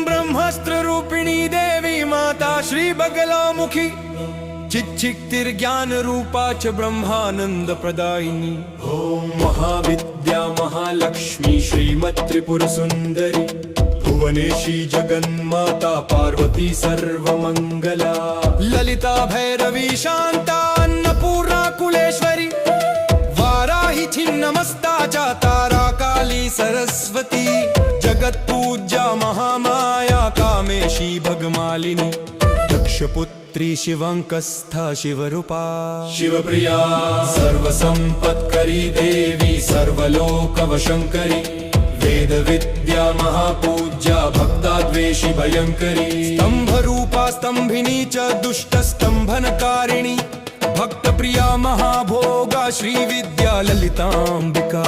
ब्रह्मास्त्र रूपिणी देवी माता श्री बगलामुखी चिच्चिक्तिर्ज्ञान रूपा च ब्रह्मानंद प्रदायिनी। ओम महाविद्या महालक्ष्मी श्रीमत्त्रिपुर सुंदरी भुवनेशी जगन्माता पार्वती सर्वमंगला। ललिता भैरवी शांता अन्नपूर्णा कुलेश्वरी वाराही छिन्नमस्ता च तारा काली सरस्वती। जगत पूज्या महामाया कामेशी भगमालिनी। दक्षपुत्री शिवंकस्था शिवरूपा शिवप्रिया सर्वसंपत्करी देवी सर्वलोकवशंकरी। वेद विद्या महापूज्या भक्ताद्वेषी भयंकरी। स्तंभरूपा स्तंभिनी च दुष्ट स्तंभनकारिणी। भक्तप्रिया महाभोगा श्रीविद्या ललितांबिका।